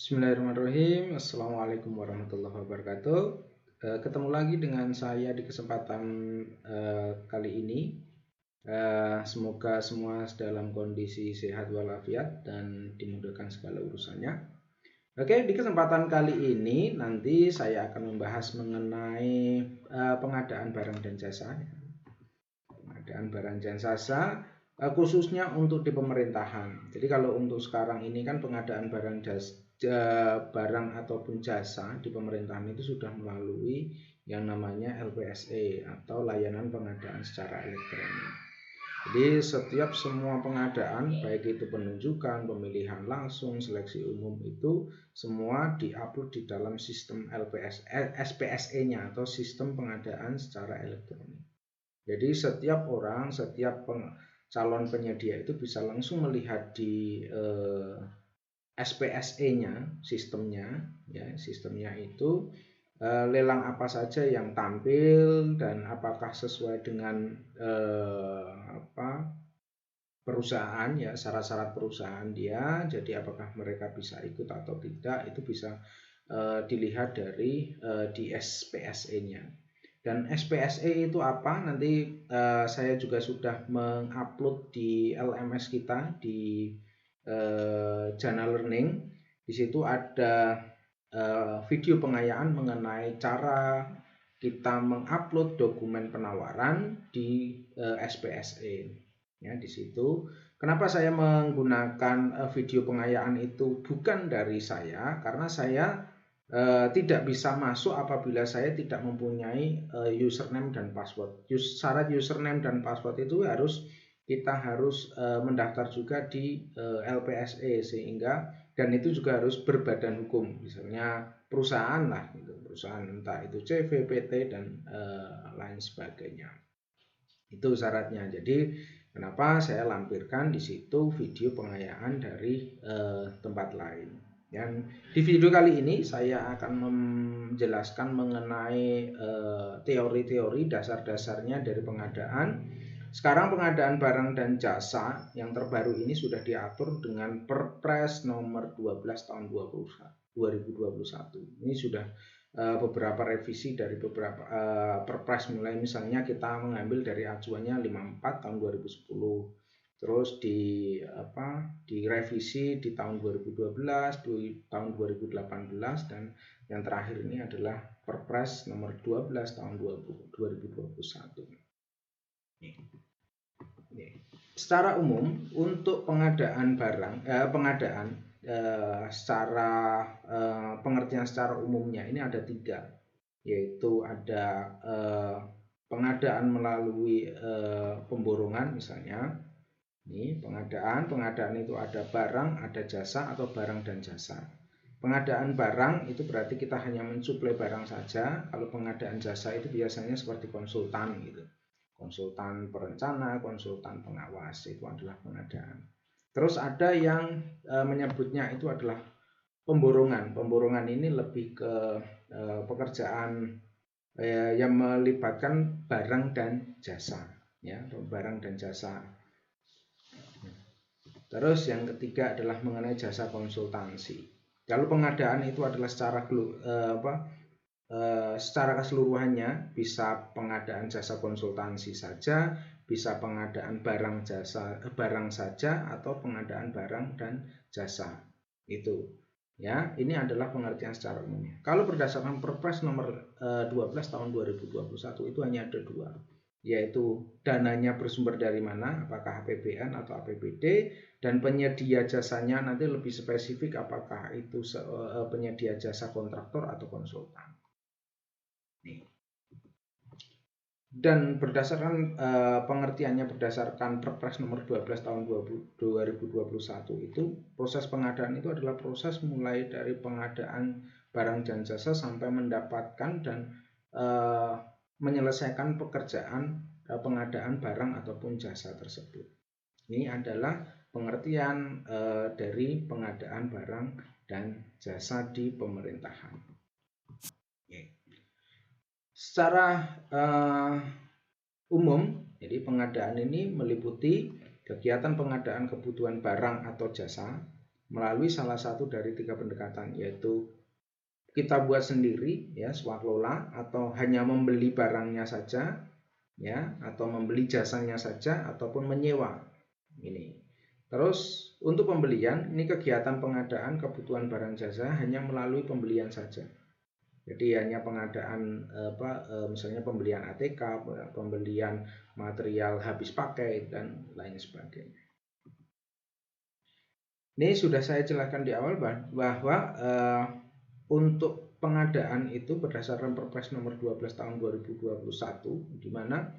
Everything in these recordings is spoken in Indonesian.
Bismillahirrahmanirrahim. Assalamualaikum warahmatullahi wabarakatuh. Ketemu lagi dengan saya di kesempatan kali ini. Semoga semua dalam kondisi sehat walafiat dan dimudahkan segala urusannya. Oke, di kesempatan kali ini nanti saya akan membahas mengenai pengadaan barang dan jasa. Pengadaan barang dan jasa khususnya untuk di pemerintahan. Jadi kalau untuk sekarang ini kan pengadaan barang ataupun jasa di pemerintahan itu sudah melalui yang namanya LPSE atau layanan pengadaan secara elektronik. Jadi setiap semua pengadaan baik itu penunjukan, pemilihan langsung, seleksi umum itu semua diupload di dalam sistem SPSE-nya atau sistem pengadaan secara elektronik. Jadi setiap orang, setiap calon penyedia itu bisa langsung melihat di SPSE-nya, sistemnya itu lelang apa saja yang tampil dan apakah sesuai dengan perusahaan, ya, syarat-syarat perusahaan dia. Jadi apakah mereka bisa ikut atau tidak itu bisa dilihat dari di SPSE-nya. Dan SPSE itu apa? Nanti saya juga sudah mengupload di LMS kita di Jana Learning. Di situ ada video pengayaan mengenai cara kita mengupload dokumen penawaran di SPSE. Ya, di situ. Kenapa saya menggunakan video pengayaan itu bukan dari saya? Karena saya tidak bisa masuk apabila saya tidak mempunyai username dan password. Syarat username dan password itu kita harus mendaftar juga di LPSE sehingga, dan itu juga harus berbadan hukum, misalnya perusahaan lah, gitu. Perusahaan entah itu CV, PT dan lain sebagainya. Itu syaratnya. Jadi kenapa saya lampirkan di situ video pengayaan dari tempat lain. Dan di video kali ini saya akan menjelaskan mengenai teori-teori dasar-dasarnya dari pengadaan. Sekarang pengadaan barang dan jasa yang terbaru ini sudah diatur dengan Perpres nomor 12 tahun 2021. Ini sudah beberapa revisi dari beberapa Perpres, mulai misalnya kita mengambil dari acuannya 54 tahun 2010. Terus direvisi di tahun 2012, di tahun 2018, dan yang terakhir ini adalah Perpres nomor 12 tahun 2021. Secara umum untuk pengadaan barang, secara pengertian secara umumnya ini ada 3, yaitu ada pengadaan melalui pemborongan misalnya. Ini pengadaan itu ada barang, ada jasa, atau barang dan jasa. Pengadaan barang itu berarti kita hanya mensuplai barang saja. Kalau pengadaan jasa itu biasanya seperti konsultan gitu. Konsultan perencana, konsultan pengawas, itu adalah pengadaan. Terus ada yang menyebutnya itu adalah pemborongan. Pemborongan ini lebih ke pekerjaan yang melibatkan barang dan jasa, ya, barang dan jasa. Terus yang ketiga adalah mengenai jasa konsultansi. Kalau pengadaan itu adalah secara keseluruhannya, bisa pengadaan jasa konsultansi saja, bisa pengadaan barang saja, atau pengadaan barang dan jasa. Itu, ya, ini adalah pengertian secara umumnya. Kalau berdasarkan Perpres nomor 12 tahun 2021 itu hanya ada 2, yaitu dananya bersumber dari mana, apakah APBN atau APBD, dan penyedia jasanya nanti lebih spesifik apakah itu penyedia jasa kontraktor atau konsultan. Dan berdasarkan pengertiannya berdasarkan Perpres nomor 12 tahun 2021 itu, proses pengadaan itu adalah proses mulai dari pengadaan barang dan jasa sampai mendapatkan dan menyelesaikan pekerjaan pengadaan barang ataupun jasa tersebut. Ini adalah pengertian dari pengadaan barang dan jasa di pemerintahan. Secara umum, jadi pengadaan ini meliputi kegiatan pengadaan kebutuhan barang atau jasa melalui salah satu dari 3 pendekatan, yaitu kita buat sendiri ya, swakelola, atau hanya membeli barangnya saja ya, atau membeli jasanya saja, ataupun menyewa. Ini. Terus untuk pembelian, ini kegiatan pengadaan kebutuhan barang jasa hanya melalui pembelian saja. Jadi hanya pengadaan misalnya pembelian ATK, pembelian material habis pakai dan lain sebagainya. Ini sudah saya jelaskan di awal bahwa untuk pengadaan itu berdasarkan Perpres nomor 12 tahun 2021, di mana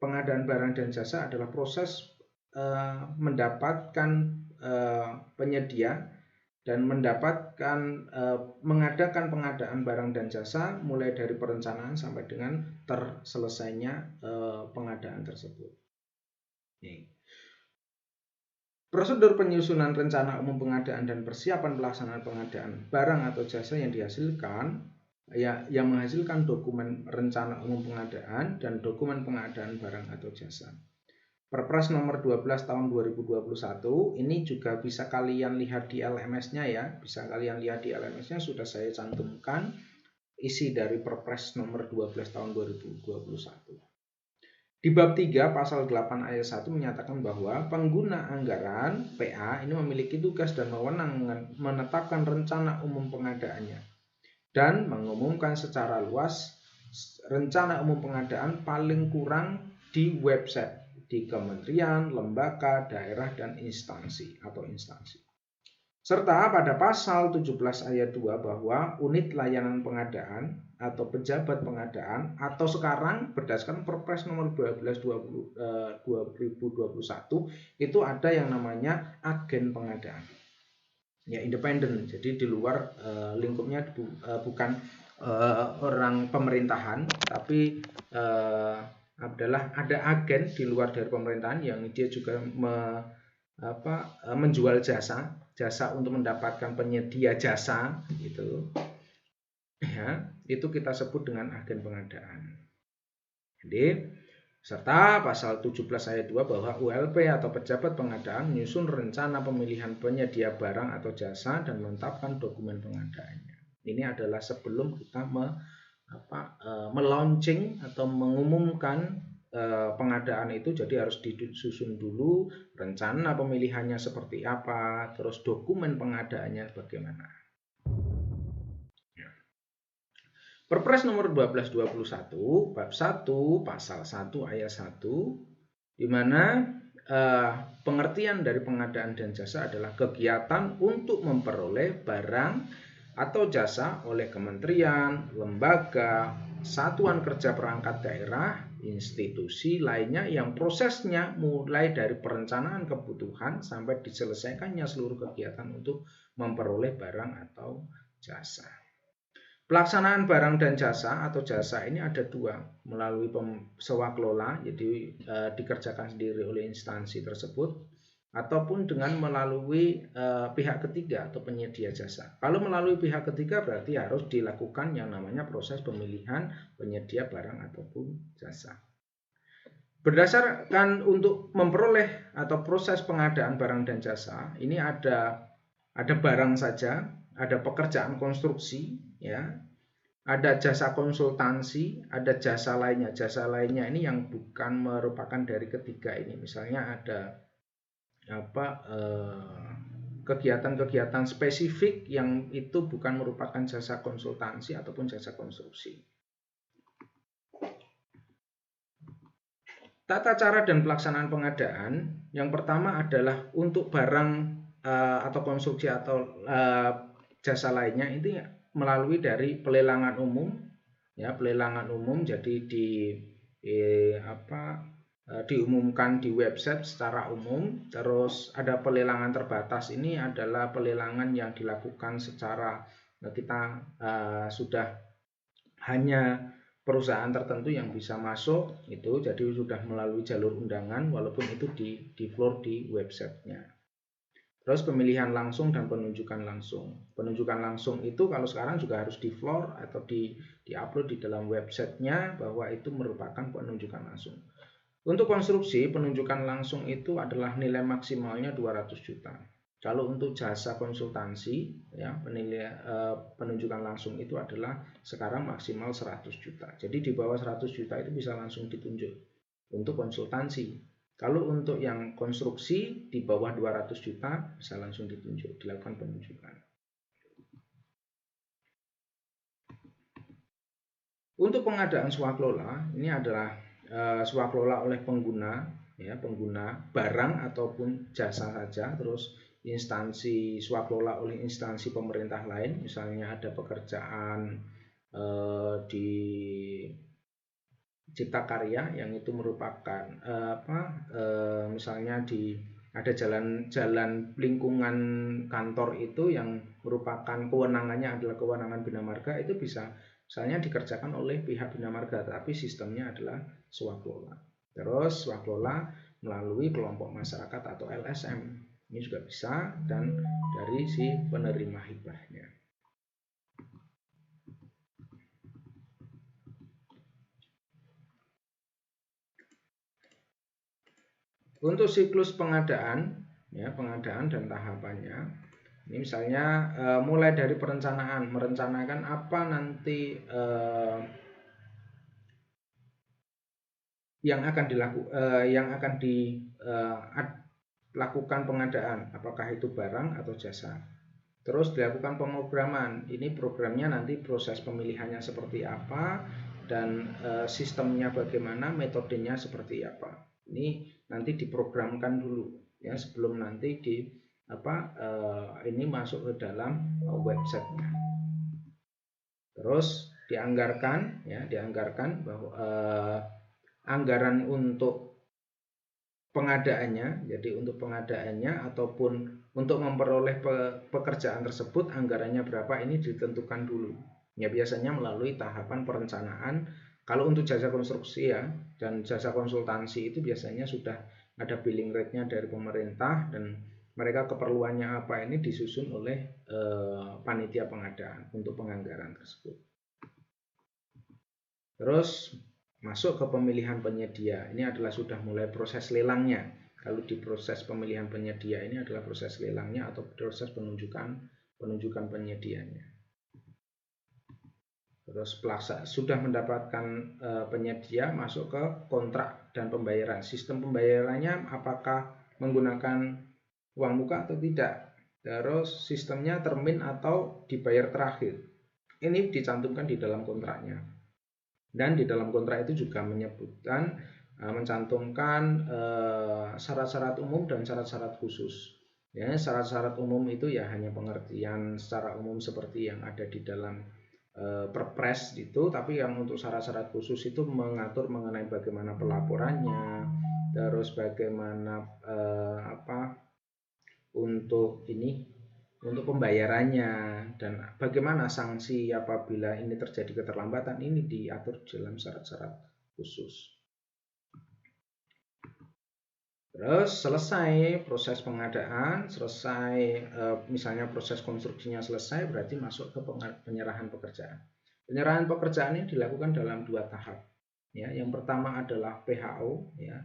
pengadaan barang dan jasa adalah proses mendapatkan penyedia dan mengadakan pengadaan barang dan jasa mulai dari perencanaan sampai dengan terselesainya pengadaan tersebut. Nih. Prosedur penyusunan rencana umum pengadaan dan persiapan pelaksanaan pengadaan barang atau jasa yang dihasilkan yang menghasilkan dokumen rencana umum pengadaan dan dokumen pengadaan barang atau jasa. Perpres nomor 12 tahun 2021 ini juga bisa kalian lihat di LMS-nya ya. Bisa kalian lihat di LMS-nya, sudah saya cantumkan isi dari Perpres nomor 12 tahun 2021. Di bab 3 pasal 8 ayat 1 menyatakan bahwa pengguna anggaran PA ini memiliki tugas dan wewenang menetapkan rencana umum pengadaannya dan mengumumkan secara luas rencana umum pengadaan paling kurang di website di kementerian, lembaga, daerah, dan instansi atau instansi. Serta pada pasal 17 ayat 2 bahwa unit layanan pengadaan atau pejabat pengadaan atau sekarang berdasarkan Perpres nomor 12 2021 itu ada yang namanya agen pengadaan. Ya, independen. Jadi di luar lingkupnya bukan orang pemerintahan, tapi adalah ada agen di luar dari pemerintahan yang dia juga menjual jasa untuk mendapatkan penyedia jasa gitu ya, itu kita sebut dengan agen pengadaan. Jadi serta pasal 17 ayat 2 bahwa ULP atau pejabat pengadaan menyusun rencana pemilihan penyedia barang atau jasa dan menetapkan dokumen pengadaannya. Ini adalah sebelum kita melaunching atau mengumumkan pengadaan itu, jadi harus disusun dulu rencana pemilihannya seperti apa, terus dokumen pengadaannya bagaimana. Ya. Perpres nomor 12/21 bab 1 pasal 1 ayat 1 di mana pengertian dari pengadaan dan jasa adalah kegiatan untuk memperoleh barang atau jasa oleh kementerian, lembaga, satuan kerja perangkat daerah, institusi lainnya yang prosesnya mulai dari perencanaan kebutuhan sampai diselesaikannya seluruh kegiatan untuk memperoleh barang atau jasa. Pelaksanaan barang dan jasa atau jasa ini ada dua, melalui swakelola, jadi dikerjakan sendiri oleh instansi tersebut, ataupun dengan melalui pihak ketiga atau penyedia jasa. Kalau melalui pihak ketiga berarti harus dilakukan yang namanya proses pemilihan penyedia barang ataupun jasa. Berdasarkan untuk memperoleh atau proses pengadaan barang dan jasa, ini ada barang saja, ada pekerjaan konstruksi, ya, ada jasa konsultansi, ada jasa lainnya. Jasa lainnya ini yang bukan merupakan dari ketiga ini. Misalnya ada kegiatan-kegiatan spesifik yang itu bukan merupakan jasa konsultansi ataupun jasa konstruksi. Tata cara dan pelaksanaan pengadaan yang pertama adalah untuk barang atau konstruksi atau jasa lainnya itu melalui dari pelelangan umum, ya, pelelangan umum. Jadi diumumkan di website secara umum. Terus ada pelelangan terbatas, ini adalah pelelangan yang dilakukan secara kita sudah hanya perusahaan tertentu yang bisa masuk itu, jadi sudah melalui jalur undangan walaupun itu di floor di websitenya. Terus pemilihan langsung dan penunjukan langsung. Penunjukan langsung itu kalau sekarang juga harus di floor atau di-upload di dalam websitenya bahwa itu merupakan penunjukan langsung. Untuk konstruksi, penunjukan langsung itu adalah nilai maksimalnya 200 juta. Kalau untuk jasa konsultansi ya penunjukan langsung itu adalah sekarang maksimal 100 juta. Jadi di bawah 100 juta itu bisa langsung ditunjuk untuk konsultansi. Kalau untuk yang konstruksi di bawah 200 juta bisa langsung ditunjuk, dilakukan penunjukan. Untuk pengadaan swaklola, ini adalah swaklola oleh pengguna, ya, pengguna barang ataupun jasa saja, terus instansi swaklola oleh instansi pemerintah lain, misalnya ada pekerjaan di Cipta Karya yang itu merupakan misalnya ada jalan lingkungan kantor itu yang merupakan kewenangannya adalah kewenangan Bina Marga, itu bisa misalnya dikerjakan oleh pihak Bina Marga, tapi sistemnya adalah swaklola. Terus swaklola melalui kelompok masyarakat atau LSM, ini juga bisa, dan dari si penerima hibahnya. Untuk siklus pengadaan, ya, pengadaan dan tahapannya, ini misalnya mulai dari perencanaan, merencanakan apa nanti yang akan dilakukan pengadaan, apakah itu barang atau jasa. Terus dilakukan pemrograman, ini programnya nanti proses pemilihannya seperti apa dan sistemnya bagaimana, metodenya seperti apa. Ini nanti diprogramkan dulu ya sebelum nanti ini masuk ke dalam websitenya. Terus dianggarkan bahwa anggaran untuk pengadaannya, jadi untuk pengadaannya ataupun untuk memperoleh pekerjaan tersebut anggarannya berapa, ini ditentukan dulu. Ya, biasanya melalui tahapan perencanaan. Kalau untuk jasa konstruksi ya dan jasa konsultansi itu biasanya sudah ada billing rate-nya dari pemerintah dan mereka keperluannya apa ini disusun oleh panitia pengadaan untuk penganggaran tersebut. Terus masuk ke pemilihan penyedia. Ini adalah sudah mulai proses lelangnya. Kalau di proses pemilihan penyedia ini adalah proses lelangnya atau proses penunjukan penyedianya. Terus sudah mendapatkan penyedia, masuk ke kontrak dan pembayaran. Sistem pembayarannya apakah menggunakan uang muka atau tidak. Terus sistemnya termin atau dibayar terakhir. Ini dicantumkan di dalam kontraknya. Dan di dalam kontrak itu juga menyebutkan, mencantumkan syarat-syarat umum dan syarat-syarat khusus. Ya, syarat-syarat umum itu ya hanya pengertian secara umum seperti yang ada di dalam Perpres itu, tapi yang untuk syarat-syarat khusus itu mengatur mengenai bagaimana pelaporannya, terus bagaimana untuk pembayarannya dan bagaimana sanksi apabila ini terjadi keterlambatan, ini diatur dalam syarat-syarat khusus. Terus selesai proses pengadaan, selesai misalnya proses konstruksinya selesai, berarti masuk ke penyerahan pekerjaan. Penyerahan pekerjaan ini dilakukan dalam 2 tahap. Ya, yang pertama adalah PHO. Ya,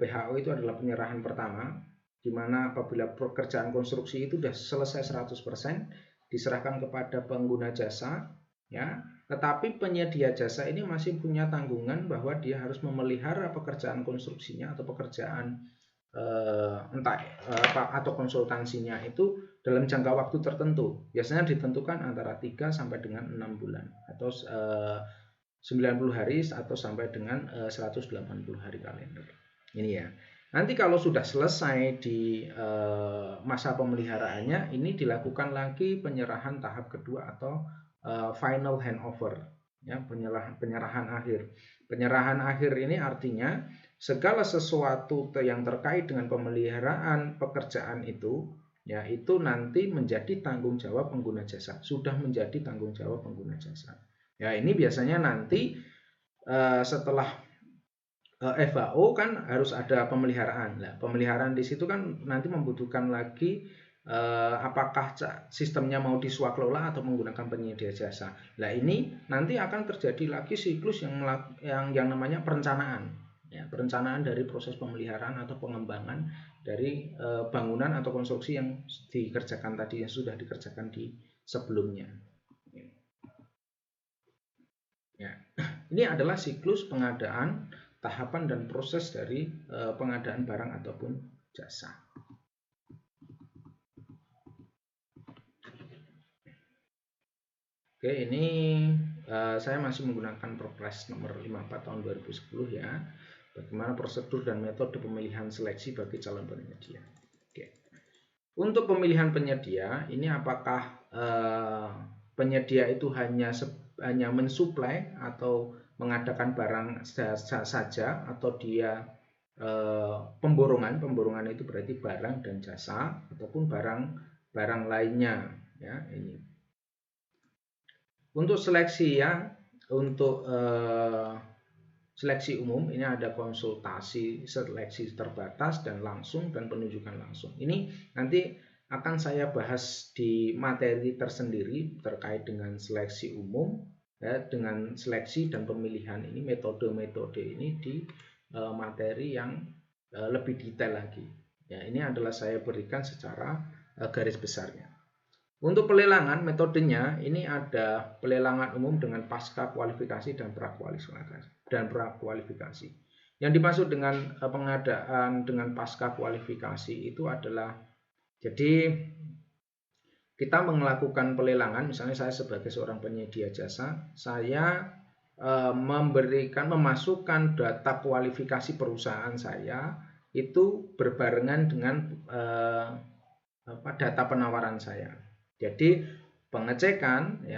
PHO itu adalah penyerahan pertama, di mana apabila pekerjaan konstruksi itu sudah selesai 100%, diserahkan kepada pengguna jasa. Ya, tetapi penyedia jasa ini masih punya tanggungan bahwa dia harus memelihara pekerjaan konstruksinya atau pekerjaan atau konsultansinya itu dalam jangka waktu tertentu. Biasanya ditentukan antara 3 sampai dengan 6 bulan atau 90 hari atau sampai dengan 180 hari kalender. Ini ya. Nanti kalau sudah selesai di masa pemeliharaannya, ini dilakukan lagi penyerahan tahap kedua atau final handover, ya, penyerahan akhir. Penyerahan akhir ini artinya segala sesuatu yang terkait dengan pemeliharaan pekerjaan itu, ya, itu nanti menjadi tanggung jawab pengguna jasa, sudah menjadi tanggung jawab pengguna jasa. Ya, ini biasanya nanti setelah FAO kan harus ada pemeliharaan. Nah, pemeliharaan di situ kan nanti membutuhkan lagi apakah sistemnya mau diswaklola atau menggunakan penyedia jasa. Nah, ini nanti akan terjadi lagi siklus yang namanya perencanaan. Ya, perencanaan dari proses pemeliharaan atau pengembangan dari bangunan atau konstruksi yang dikerjakan tadi, yang sudah dikerjakan di sebelumnya. Ya. Ini adalah siklus pengadaan, tahapan dan proses dari pengadaan barang ataupun jasa. Oke, ini saya masih menggunakan Perpres nomor 54 tahun 2010 ya. Bagaimana prosedur dan metode pemilihan seleksi bagi calon penyedia. Oke. Untuk pemilihan penyedia, ini apakah penyedia itu hanya mensuplai atau mengadakan barang saja, atau dia pemborongan itu berarti barang dan jasa ataupun barang lainnya ya. Ini untuk seleksi ya, untuk seleksi umum ini ada konsultasi, seleksi terbatas dan langsung, dan penunjukan langsung. Ini nanti akan saya bahas di materi tersendiri terkait dengan seleksi umum ya, dengan seleksi dan pemilihan ini, metode-metode ini di materi yang lebih detail lagi. Ya, ini adalah saya berikan secara garis besarnya. Untuk pelelangan metodenya ini ada pelelangan umum dengan pasca kualifikasi dan prakualifikasi. Yang dimaksud dengan pengadaan dengan pasca kualifikasi itu adalah, jadi kita melakukan pelelangan, misalnya saya sebagai seorang penyedia jasa, saya memasukkan data kualifikasi perusahaan saya itu berbarengan dengan data penawaran saya. Jadi pengecekan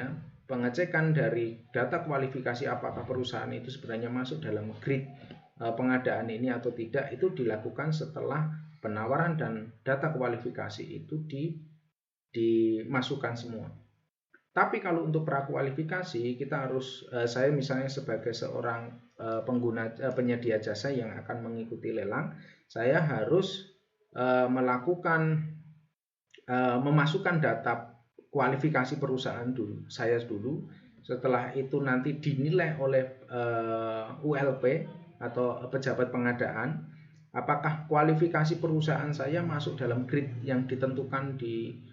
dari data kualifikasi apakah perusahaan itu sebenarnya masuk dalam grid pengadaan ini atau tidak, itu dilakukan setelah penawaran dan data kualifikasi itu dimasukkan semua. Tapi kalau untuk prakualifikasi kita harus, saya misalnya sebagai seorang penyedia jasa yang akan mengikuti lelang, saya harus memasukkan data kualifikasi perusahaan saya dulu. Setelah itu nanti dinilai oleh ULP atau pejabat pengadaan, apakah kualifikasi perusahaan saya masuk dalam grid yang ditentukan di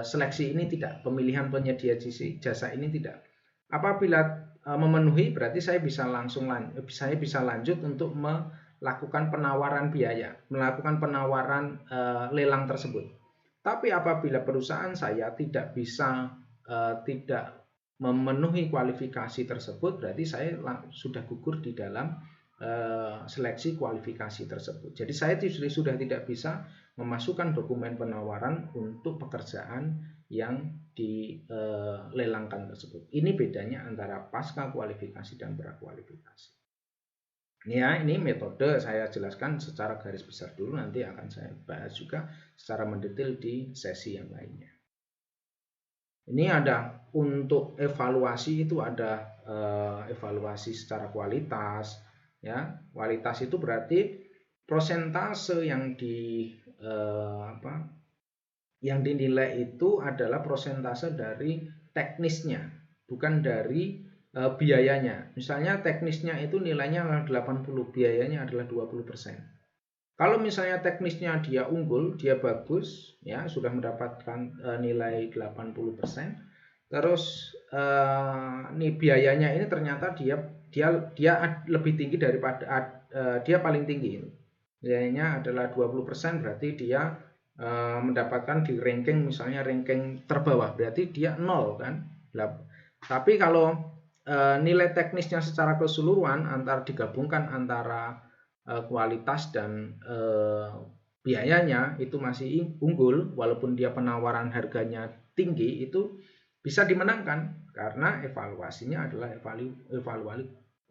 seleksi ini tidak, pemilihan penyedia jasa ini tidak. Apabila memenuhi, berarti saya bisa lanjut untuk melakukan penawaran biaya, melakukan penawaran lelang tersebut. Tapi apabila perusahaan saya tidak memenuhi kualifikasi tersebut, berarti saya sudah gugur di dalam seleksi kualifikasi tersebut. Jadi saya sudah tidak bisa memasukkan dokumen penawaran untuk pekerjaan yang dilelangkan tersebut. Ini bedanya antara pasca kualifikasi dan prakualifikasi. Ya, ini metode saya jelaskan secara garis besar dulu, nanti akan saya bahas juga secara mendetail di sesi yang lainnya. Ini ada untuk evaluasi, itu ada evaluasi secara kualitas ya. Kualitas itu berarti prosentase yang dinilai itu adalah prosentase dari teknisnya, bukan dari biayanya. Misalnya teknisnya itu nilainya adalah 80, biayanya adalah 20%. Kalau misalnya teknisnya dia unggul, dia bagus ya, sudah mendapatkan nilai 80%, terus biayanya ini ternyata dia lebih tinggi daripada dia paling tinggi. Biayanya adalah 20%, berarti dia mendapatkan di ranking, misalnya ranking terbawah, berarti dia 0 kan. Tapi kalau nilai teknisnya secara keseluruhan digabungkan antara kualitas dan biayanya itu masih unggul, walaupun dia penawaran harganya tinggi, itu bisa dimenangkan karena evaluasinya adalah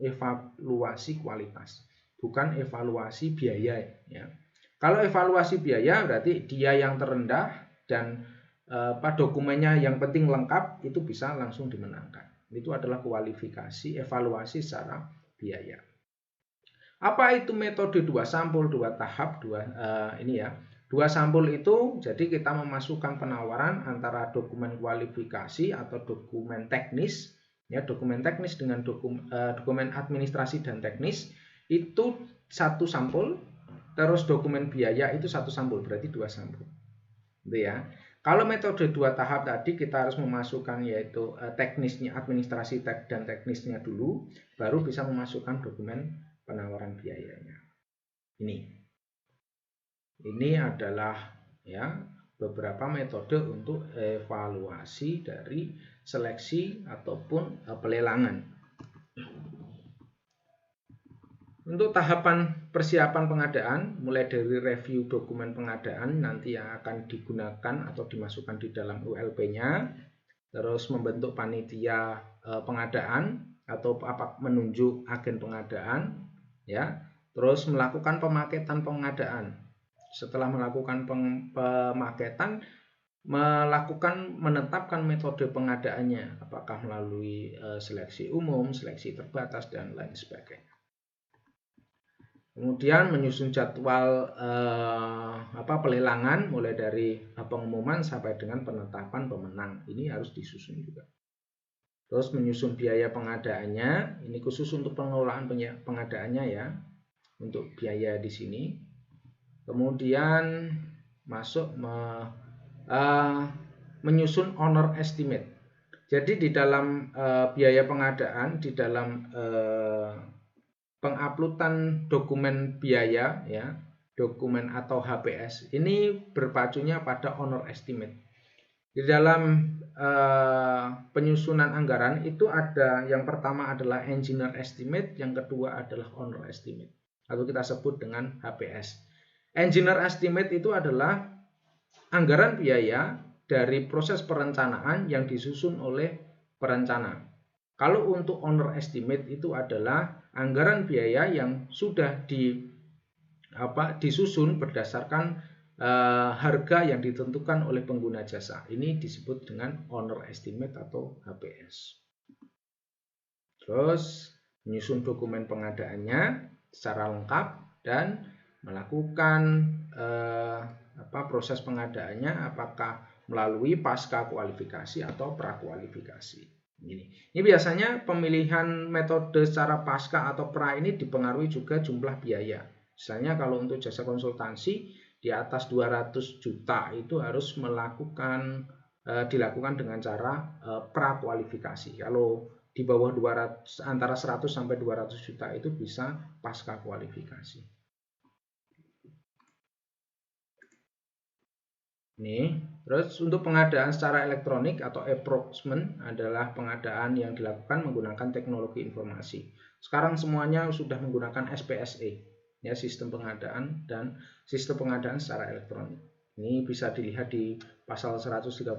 evaluasi kualitas, bukan evaluasi biaya ya. Kalau evaluasi biaya berarti dia yang terendah dan dokumennya yang penting lengkap, itu bisa langsung dimenangkan. Itu adalah kualifikasi, evaluasi secara biaya. Apa itu metode 2 sampul, 2 tahap, ini ya. 2 sampul itu, jadi kita memasukkan penawaran antara dokumen kualifikasi atau dokumen teknis, ya, dokumen teknis dengan dokumen administrasi dan teknis, itu 1 sampul. terus dokumen biaya itu satu sampul, berarti 2 sampul. Gitu ya. Kalau metode 2 tahap tadi kita harus memasukkan yaitu teknisnya, administrasi dan teknisnya dulu, baru bisa memasukkan dokumen penawaran biayanya. Ini adalah ya beberapa metode untuk evaluasi dari seleksi ataupun pelelangan. Untuk tahapan persiapan pengadaan, mulai dari review dokumen pengadaan nanti yang akan digunakan atau dimasukkan di dalam ULP-nya, terus membentuk panitia pengadaan atau menunjuk agen pengadaan, ya, terus melakukan pemaketan pengadaan. Setelah melakukan pemaketan, menetapkan metode pengadaannya, apakah melalui seleksi umum, seleksi terbatas, dan lain sebagainya. Kemudian menyusun jadwal pelelangan mulai dari pengumuman sampai dengan penetapan pemenang. Ini harus disusun juga. Terus menyusun biaya pengadaannya. Ini khusus untuk pengelolaan pengadaannya ya, untuk biaya di sini. Kemudian masuk menyusun honor estimate. Jadi di dalam biaya pengadaan, di dalam penguploadan dokumen biaya ya, dokumen atau HPS ini berpacunya pada honor estimate. Di dalam penyusunan anggaran itu ada yang pertama adalah engineer estimate, yang kedua adalah honor estimate atau kita sebut dengan HPS. Engineer estimate itu adalah anggaran biaya dari proses perencanaan yang disusun oleh perencana. Kalau untuk honor estimate itu adalah anggaran biaya yang sudah disusun berdasarkan harga yang ditentukan oleh pengguna jasa. Ini disebut dengan honor estimate atau HPS. Terus menyusun dokumen pengadaannya secara lengkap dan melakukan proses pengadaannya apakah melalui pasca kualifikasi atau prakualifikasi. Ini biasanya pemilihan metode secara pasca atau pra ini dipengaruhi juga jumlah biaya. Misalnya kalau untuk jasa konsultansi di atas 200 juta itu harus dilakukan dengan cara prakualifikasi. Kalau di bawah 200, antara 100 sampai 200 juta itu bisa pasca kualifikasi. Terus untuk pengadaan secara elektronik atau e-procurement adalah pengadaan yang dilakukan menggunakan teknologi informasi. Sekarang semuanya sudah menggunakan SPSE, ya, sistem pengadaan dan sistem pengadaan secara elektronik. Ini bisa dilihat di pasal 131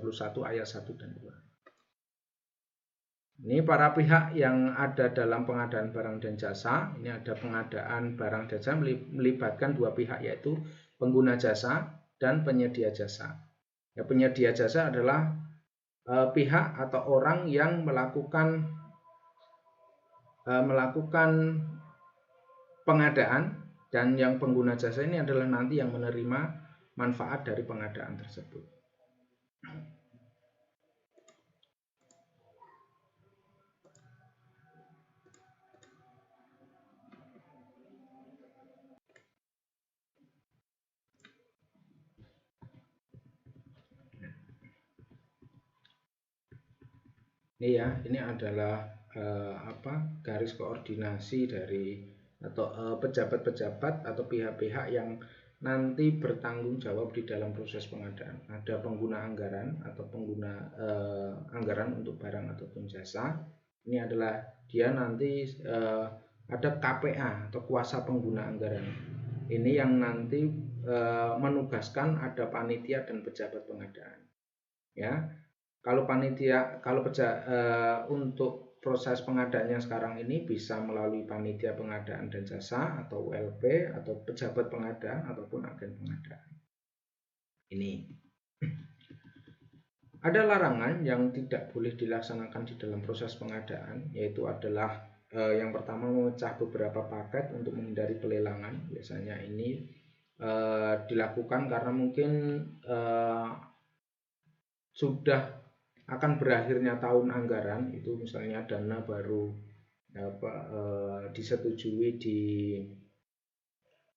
ayat 1 dan 2. Ini para pihak yang ada dalam pengadaan barang dan jasa. Ini ada pengadaan barang dan jasa melibatkan dua pihak, yaitu pengguna jasa dan penyedia jasa. Ya, penyedia jasa adalah pihak atau orang yang melakukan pengadaan, dan yang pengguna jasa ini adalah nanti yang menerima manfaat dari pengadaan tersebut. Ini adalah garis koordinasi dari atau pejabat-pejabat atau pihak-pihak yang nanti bertanggung jawab di dalam proses pengadaan. Ada pengguna anggaran atau pengguna anggaran untuk barang ataupun jasa. Ini adalah dia nanti ada KPA atau kuasa pengguna anggaran. Ini yang nanti menugaskan ada panitia dan pejabat pengadaan. Ya. Kalau untuk proses pengadaan yang sekarang ini bisa melalui panitia pengadaan dan jasa atau ULP atau pejabat pengadaan ataupun agen pengadaan. Ini ada larangan yang tidak boleh dilaksanakan di dalam proses pengadaan, yaitu adalah yang pertama memecah beberapa paket untuk menghindari pelelangan. Biasanya ini dilakukan karena mungkin sudah akan berakhirnya tahun anggaran, itu misalnya dana baru disetujui di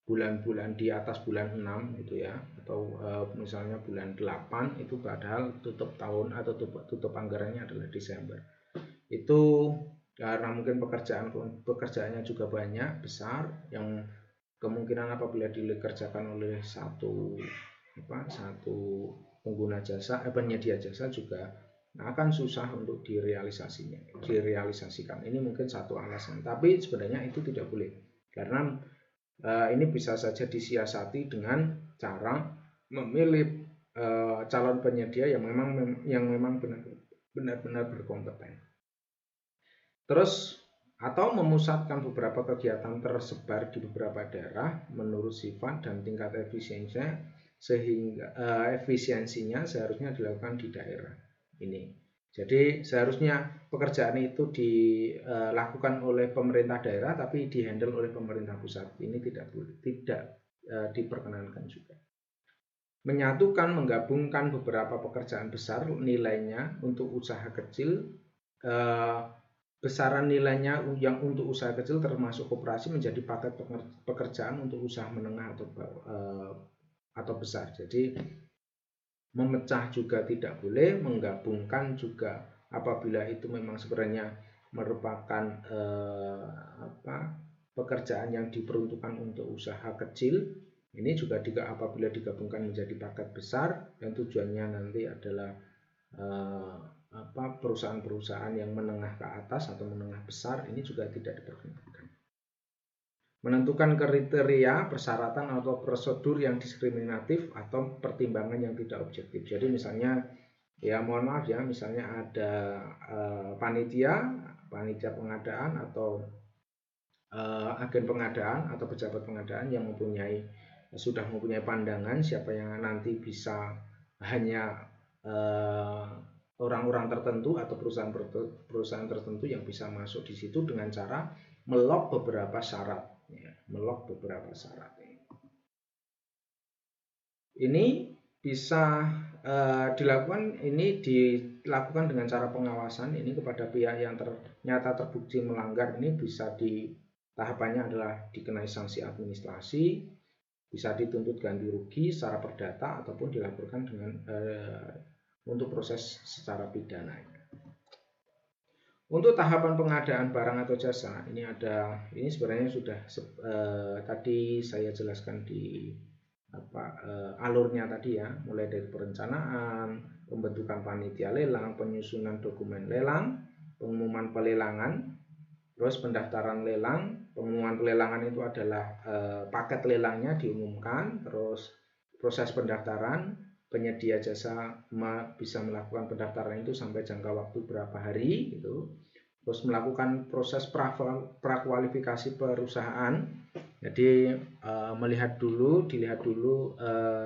bulan-bulan di atas bulan 6 gitu ya, atau misalnya bulan 8 itu padahal tutup tahun atau tutup anggarannya adalah Desember. Itu karena mungkin pekerjaannya juga banyak besar, yang kemungkinan apabila dikerjakan oleh satu pengguna jasa, penyedia jasa juga akan susah untuk direalisasikan. Ini mungkin satu alasan, tapi sebenarnya itu tidak boleh, karena ini bisa saja disiasati dengan cara memilih calon penyedia yang memang benar-benar berkompeten. Terus atau memusatkan beberapa kegiatan tersebar di beberapa daerah menurut sifat dan tingkat efisiensinya, sehingga efisiensinya seharusnya dilakukan di daerah ini. Jadi seharusnya pekerjaan itu dilakukan oleh pemerintah daerah tapi dihandle oleh pemerintah pusat. Ini tidak diperkenankan juga. Menyatukan, menggabungkan beberapa pekerjaan besar nilainya untuk usaha kecil. Besaran nilainya yang untuk usaha kecil termasuk koperasi menjadi paket pekerjaan untuk usaha menengah atau besar. Jadi memecah juga tidak boleh, menggabungkan juga apabila itu memang sebenarnya merupakan pekerjaan yang diperuntukkan untuk usaha kecil. Ini juga apabila digabungkan menjadi paket besar yang tujuannya nanti adalah perusahaan-perusahaan yang menengah ke atas atau menengah besar, ini juga tidak diperkenankan. Menentukan kriteria, persyaratan atau prosedur yang diskriminatif atau pertimbangan yang tidak objektif. Jadi misalnya, ya mohon maaf ya, misalnya ada panitia pengadaan atau agen pengadaan atau pejabat pengadaan yang sudah mempunyai pandangan siapa yang nanti bisa hanya orang-orang tertentu atau perusahaan tertentu yang bisa masuk di situ dengan cara melok beberapa syarat. Ini bisa dilakukan dengan cara pengawasan ini kepada pihak yang ternyata terbukti melanggar. Ini bisa tahapannya adalah dikenai sanksi administrasi, bisa dituntut ganti rugi secara perdata ataupun dilaporkan untuk proses secara pidana. Untuk tahapan pengadaan barang atau jasa, ini sebenarnya sudah tadi saya jelaskan di alurnya tadi ya, mulai dari perencanaan, pembentukan panitia lelang, penyusunan dokumen lelang, pengumuman pelelangan, terus pendaftaran lelang. Pengumuman pelelangan itu adalah paket lelangnya diumumkan, terus proses pendaftaran, penyedia jasa bisa melakukan pendaftaran itu sampai jangka waktu berapa hari gitu. Terus melakukan proses prakualifikasi perusahaan. Jadi dilihat dulu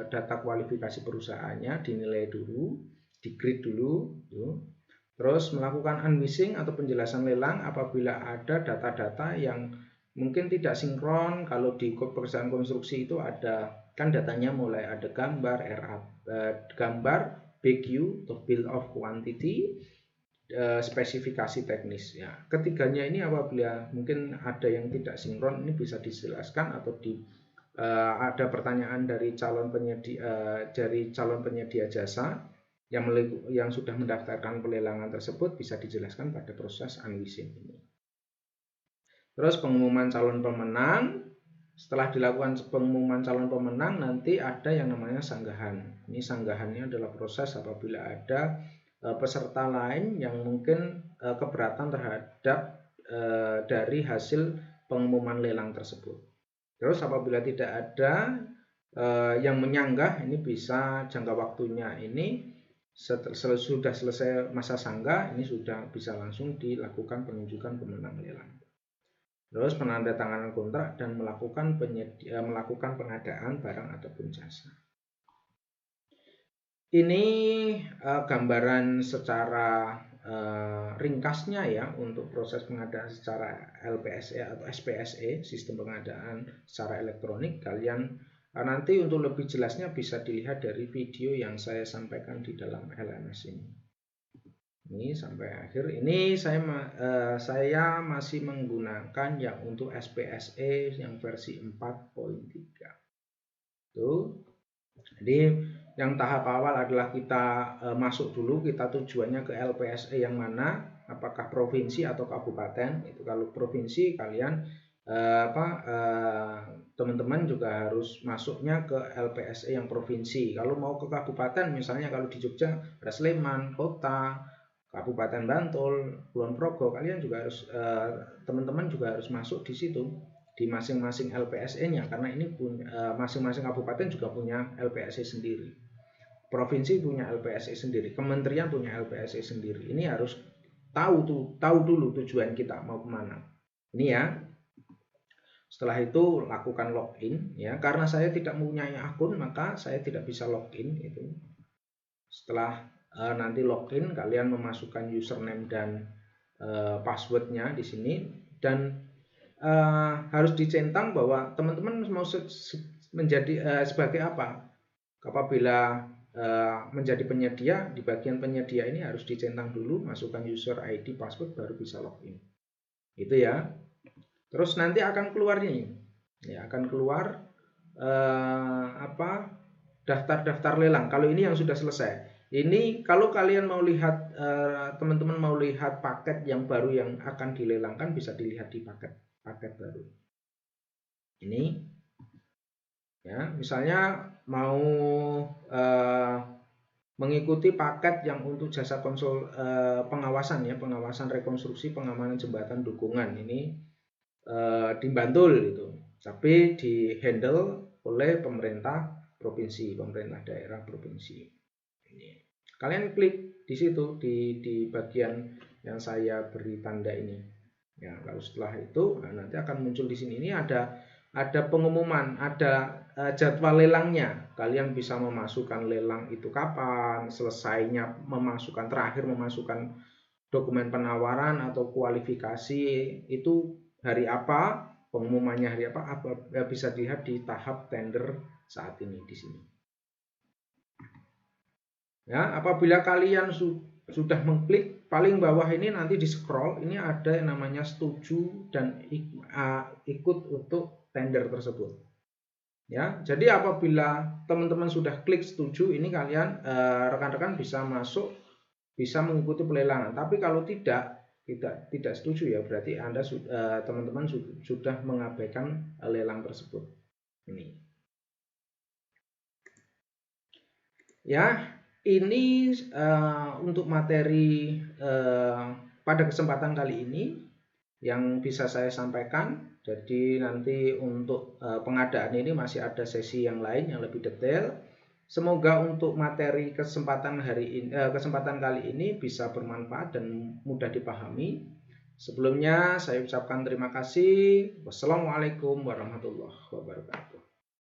data kualifikasi perusahaannya, dinilai dulu, di-grade dulu gitu. Terus melakukan unwishing atau penjelasan lelang apabila ada data-data yang mungkin tidak sinkron. Kalau di perusahaan konstruksi itu ada kan datanya mulai ada gambar gambar BQ atau bill of quantity, spesifikasi teknis ya. Ketiganya ini apabila mungkin ada yang tidak sinkron, ini bisa dijelaskan atau ada pertanyaan dari calon penyedia jasa yang sudah mendaftarkan pelelangan tersebut, bisa dijelaskan pada proses unwishing ini. Terus pengumuman calon pemenang. Setelah dilakukan pengumuman calon pemenang, nanti ada yang namanya sanggahan. Ini sanggahannya adalah proses apabila ada peserta lain yang mungkin keberatan terhadap dari hasil pengumuman lelang tersebut. Terus apabila tidak ada yang menyanggah, ini bisa jangka waktunya ini sudah selesai masa sanggah, ini sudah bisa langsung dilakukan penunjukan pemenang lelang. Terus penandatanganan kontrak dan melakukan pengadaan barang ataupun jasa. Ini gambaran secara ringkasnya ya untuk proses pengadaan secara LPSE atau SPSE, sistem pengadaan secara elektronik. Kalian nanti untuk lebih jelasnya bisa dilihat dari video yang saya sampaikan di dalam LMS ini. Ini sampai akhir. Ini saya masih menggunakan yang untuk SPSE yang versi 4.3. Tuh. Jadi yang tahap awal adalah kita masuk dulu, kita tujuannya ke LPSE yang mana, apakah provinsi atau kabupaten. Itu kalau provinsi kalian teman-teman juga harus masuknya ke LPSE yang provinsi. Kalau mau ke kabupaten, misalnya kalau di Jogja ada Sleman, Kota, Kabupaten Bantul, Kulon Progo, kalian juga harus teman-teman juga harus masuk di situ di masing-masing LPSE-nya, karena ini punya masing-masing kabupaten juga punya LPSE sendiri, provinsi punya LPSE sendiri, kementerian punya LPSE sendiri. Ini harus tahu dulu tujuan kita mau kemana. Ini ya. Setelah itu lakukan login ya. Karena saya tidak mempunyai akun maka saya tidak bisa login itu. Setelah nanti login, kalian memasukkan username dan passwordnya di sini, dan harus dicentang bahwa teman-teman mau menjadi sebagai apa. Apabila menjadi penyedia, di bagian penyedia ini harus dicentang dulu, masukkan user ID password baru bisa login. Itu ya. Terus nanti akan keluar nih, ya akan keluar daftar-daftar lelang. Kalau ini yang sudah selesai. Ini kalau kalian mau lihat, teman-teman mau lihat paket yang baru yang akan dilelangkan, bisa dilihat di paket baru. Ini, ya misalnya mau mengikuti paket yang untuk jasa konsul pengawasan ya, pengawasan rekonstruksi pengamanan jembatan dukungan ini di Bantul itu, tapi di handle oleh pemerintah provinsi, pemerintah daerah provinsi. Ini kalian klik di situ di bagian yang saya beri tanda ini. Ya, kalau setelah itu nanti akan muncul di sini. Ini ada pengumuman, ada jadwal lelangnya. Kalian bisa memasukkan lelang itu kapan, selesainya memasukkan, terakhir memasukkan dokumen penawaran atau kualifikasi itu hari apa, pengumumannya hari apa bisa dilihat di tahap tender saat ini di sini. Ya, apabila kalian sudah mengklik paling bawah ini, nanti di scroll ini ada yang namanya setuju dan ikut untuk tender tersebut. Ya, jadi apabila teman-teman sudah klik setuju, ini kalian rekan-rekan bisa masuk, bisa mengikuti pelelangan. Tapi kalau tidak setuju ya, berarti Anda teman-teman sudah mengabaikan lelang tersebut. Ini. Ya, ini untuk materi pada kesempatan kali ini yang bisa saya sampaikan. Jadi nanti untuk pengadaan ini masih ada sesi yang lain yang lebih detail. Semoga untuk materi kesempatan kali ini bisa bermanfaat dan mudah dipahami. Sebelumnya saya ucapkan terima kasih. Wassalamualaikum warahmatullahi wabarakatuh.